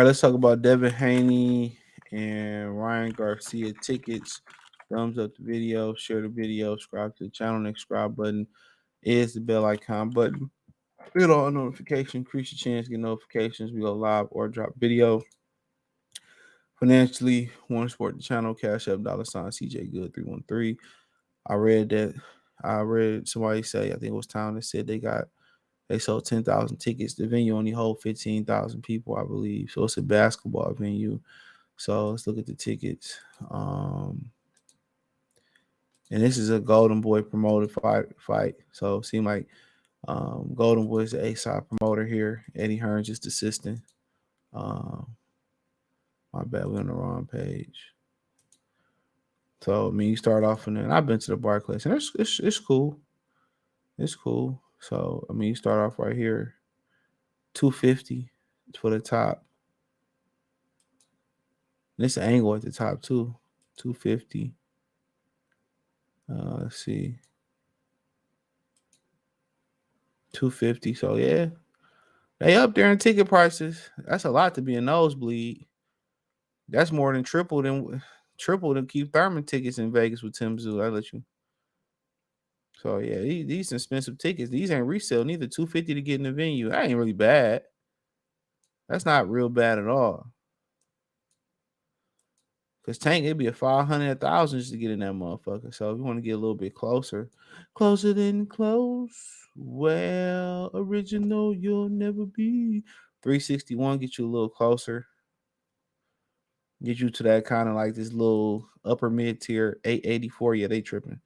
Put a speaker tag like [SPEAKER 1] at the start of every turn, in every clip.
[SPEAKER 1] right, let's talk about Devin Haney and Ryan Garcia tickets. Thumbs up the video, share the video, subscribe to the channel. Next subscribe button is the bell icon button. Hit all notifications, increase your chance to get notifications. We go live or drop video. Financially, want to support the channel, Cash App, $ CJ Good 313. I read that. I read somebody say, I think it was Town that said they sold 10,000 tickets. The venue only hold 15,000 people, I believe. So it's a basketball venue. So let's look at the tickets. And this is a Golden Boy promoted fight. So it seemed like Golden Boy is the A-side promoter here. Eddie Hearns is the assistant. My bad, we're on the wrong page. So I mean, you start off and then I've been to the Barclays and it's cool. It's cool. So I mean, you start off right here, 250 for the top. This angle at the top too, 250. Let's see, 250. So yeah, they up there in ticket prices. That's a lot to be a nosebleed. That's more than triple than Keith Thurman tickets in Vegas with Tim Zoo. I let you. So yeah, these expensive tickets. These ain't resale. Neither 250 to get in the venue. That ain't really bad. That's not real bad at all. Cause Tank, it'd be a 500, 1,000 just to get in that motherfucker. So if you want to get a little bit closer than close. Well, original, you'll never be. 361 get you a little closer. Get you to that kind of like this little upper mid tier. 884, yeah, they tripping.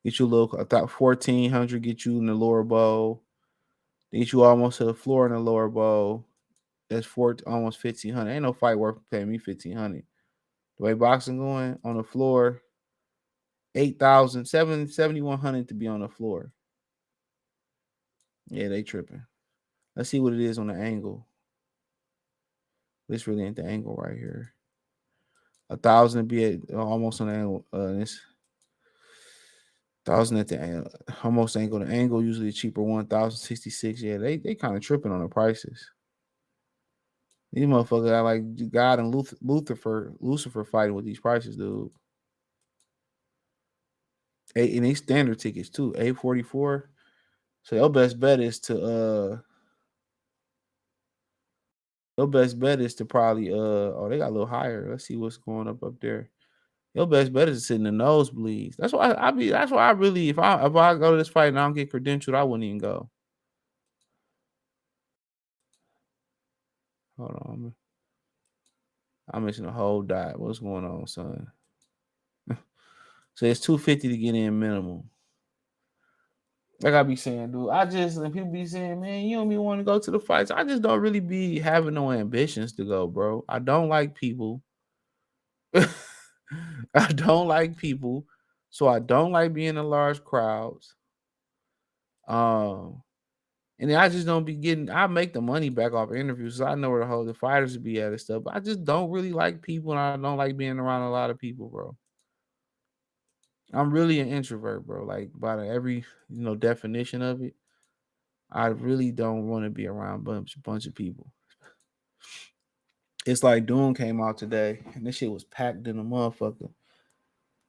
[SPEAKER 1] Get you a little. I thought 1,400 get you in the lower bowl. They get you almost to the floor in the lower bowl. That's almost 1,500. Ain't no fight worth paying me 1,500. The way boxing going on the floor, 8,000, 7,100 to be on the floor. Yeah, they tripping. Let's see what it is on the angle. This really ain't the angle right here. 1,000 to be at almost on the angle. This 1,000 at the almost angle. The angle usually a cheaper 1,066. Yeah, they kind of tripping on the prices. These motherfuckers are like God and Lucifer fighting with these prices, dude. And these standard tickets too, 844. So your best bet is to probably oh, they got a little higher. Let's see what's going up there. Your best bet is to sit in the nosebleeds. That's why I really if I go to this fight and I don't get credentialed, I wouldn't even go. Hold on. I'm missing a whole dot. What's going on, son? So it's 250 to get in minimum. Like I be saying, dude, and people be saying, man, you don't be want to go to the fights. I just don't really be having no ambitions to go, bro. I don't like people. I don't like people. So I don't like being in large crowds. And then I just don't be getting. I make the money back off interviews. So I know where the fighters would be at and stuff. But I just don't really like people, and I don't like being around a lot of people, bro. I'm really an introvert, bro. Like by every definition of it, I really don't want to be around bunch of people. It's like Doom came out today, and this shit was packed in a motherfucker.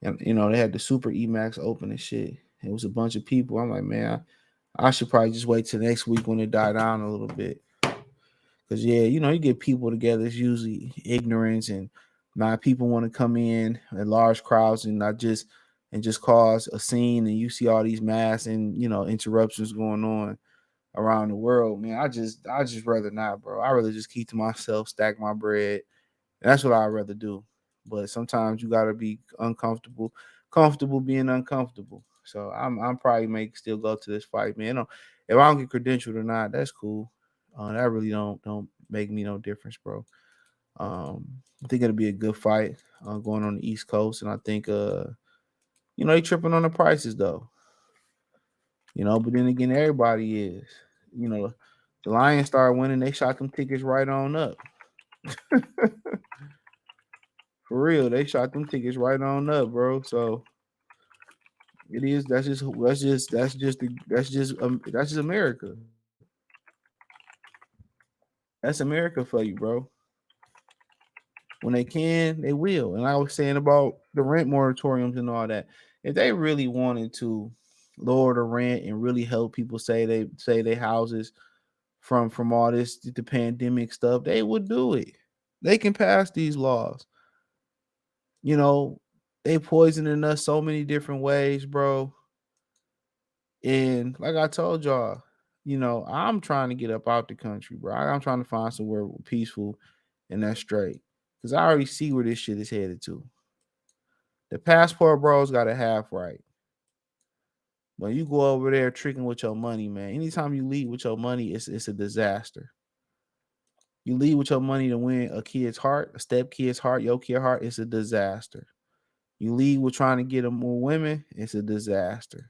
[SPEAKER 1] And they had the Super Emax open and shit. It was a bunch of people. I'm like, man, I should probably just wait till next week when it died down a little bit. Cause yeah, you get people together. It's usually ignorance and not people want to come in large crowds and just cause a scene. And you see all these mass and interruptions going on around the world. Man, I just rather not, bro. I rather just keep to myself, stack my bread. That's what I'd rather do. But sometimes you gotta be comfortable being uncomfortable. So I'm probably make still go to this fight, man. If I don't get credentialed or not, that's cool. That really don't make me no difference, bro. I think it'll be a good fight going on the East Coast, and I think they tripping on the prices though. But then again, everybody is. The Lions started winning, they shot them tickets right on up. For real, they shot them tickets right on up, bro. So it is. That's just America. That's America for you, bro. When they can, they will. And I was saying about the rent moratoriums and all that. If they really wanted to lower the rent and really help people say they houses from all this the pandemic stuff, they would do it. They can pass these laws. You know, they poisoning us so many different ways, bro. And like I told y'all, I'm trying to get up out the country, bro. I'm trying to find somewhere peaceful and that's straight. Because I already see where this shit is headed to. The passport bros got a half right. When you go over there tricking with your money, man, anytime you leave with your money, it's a disaster. You leave with your money to win a kid's heart, a step kid's heart, your kid heart, it's a disaster. You leave with trying to get them more women, it's a disaster.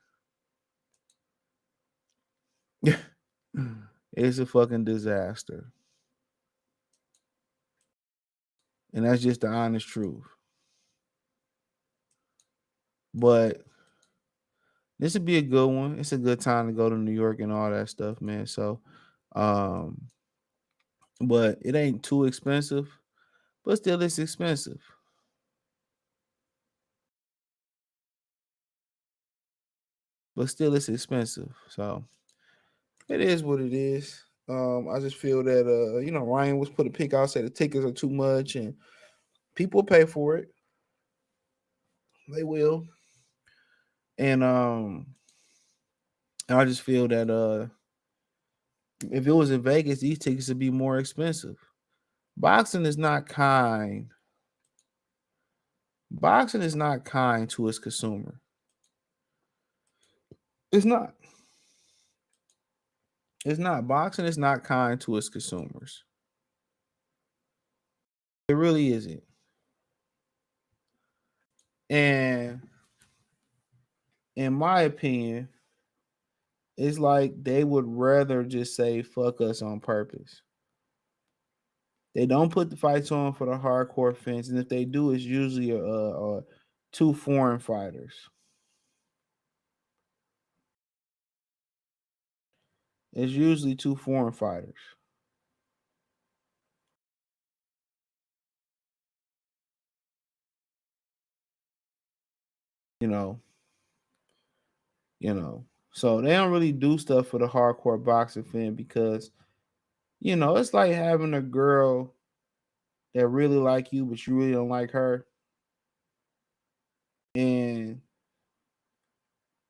[SPEAKER 1] It's a fucking disaster. And that's just the honest truth. But this would be a good one. It's a good time to go to New York and all that stuff, man. So, um, but it ain't too expensive, but still it's expensive. But still it's expensive. So it is what it is. I just feel that Ryan was put a pick out, say the tickets are too much and people pay for it. They will. And I just feel that if it was in Vegas, these tickets would be more expensive. Boxing is not kind. Boxing is not kind to its consumer. It's not. It's not. Boxing is not kind to its consumers. It really isn't. And in my opinion, it's like they would rather just say fuck us on purpose. They don't put the fights on for the hardcore fans, and if they do, it's usually two foreign fighters. It's usually two foreign fighters. You know, So they don't really do stuff for the hardcore boxing fan because it's like having a girl that really like you, but you really don't like her, and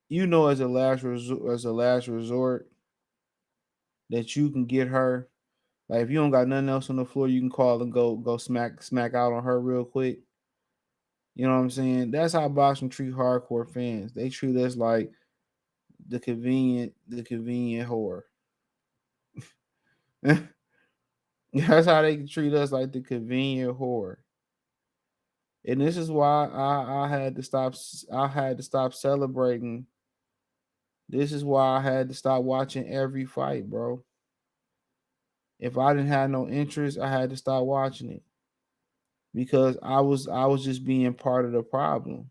[SPEAKER 1] as a last resort that you can get her. Like if you don't got nothing else on the floor, you can call and go smack out on her real quick. You know what I'm saying? That's how boxing treat hardcore fans. They treat us like the convenient whore. That's how they treat us, like the convenient whore. And this is why I had to stop. I had to stop celebrating. This is why I had to stop watching every fight, bro. If I didn't have no interest, I had to stop watching it because I was just being part of the problem.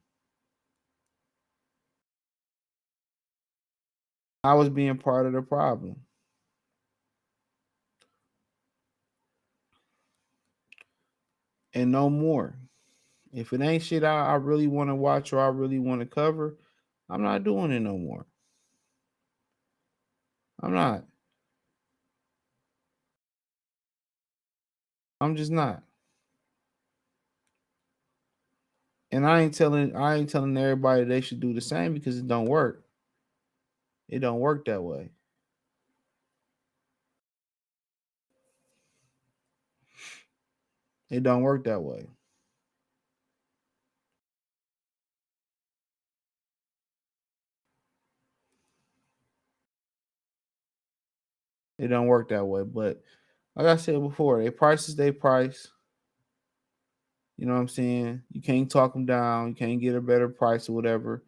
[SPEAKER 1] I was being part of the problem, and no more. If it ain't shit I really want to watch or I really want to cover, I'm not doing it no more. I'm not. I'm just not. And I ain't telling everybody they should do the same because it don't work. It don't work that way. It don't work that way. It don't work that way. But like I said before, they price is they price. You know what I'm saying? You can't talk them down. You can't get a better price or whatever.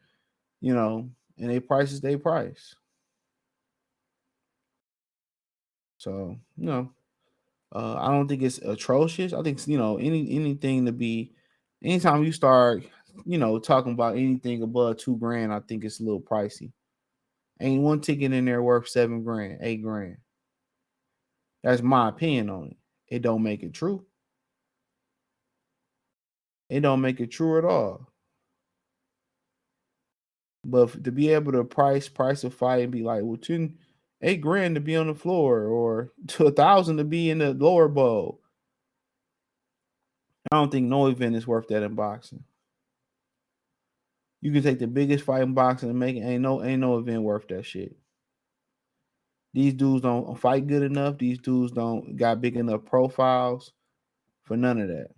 [SPEAKER 1] You know, and they price is they price. So I don't think it's atrocious. I think anything to be, anytime you start talking about anything above 2 grand, I think it's a little pricey. Ain't one ticket in there worth 7 grand, 8 grand. That's my opinion on it. It don't make it true. It don't make it true at all. But to be able to price a fight and be like, well, 8 grand to be on the floor or to 1,000 to be in the lower bowl. I don't think no event is worth that in boxing. You can take the biggest fight in boxing and make it ain't no event worth that shit. These dudes don't fight good enough. These dudes don't got big enough profiles for none of that.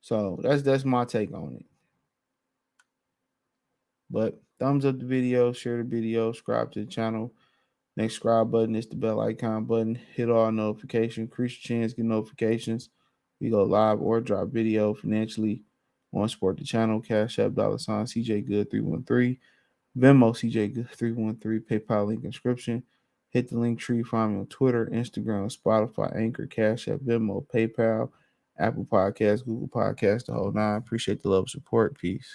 [SPEAKER 1] So that's my take on it. But thumbs up the video, share the video, subscribe to the channel. Next subscribe button is the bell icon button. Hit all notifications. Increase your chance, get notifications. We go live or drop video financially. Want to support the channel? Cash App $ CJ Good 313. Venmo CJ Good 313. PayPal link inscription. Hit the link tree. Find me on Twitter, Instagram, Spotify, Anchor, Cash App, Venmo, PayPal, Apple Podcasts, Google Podcasts, the whole nine. Appreciate the love and support. Peace.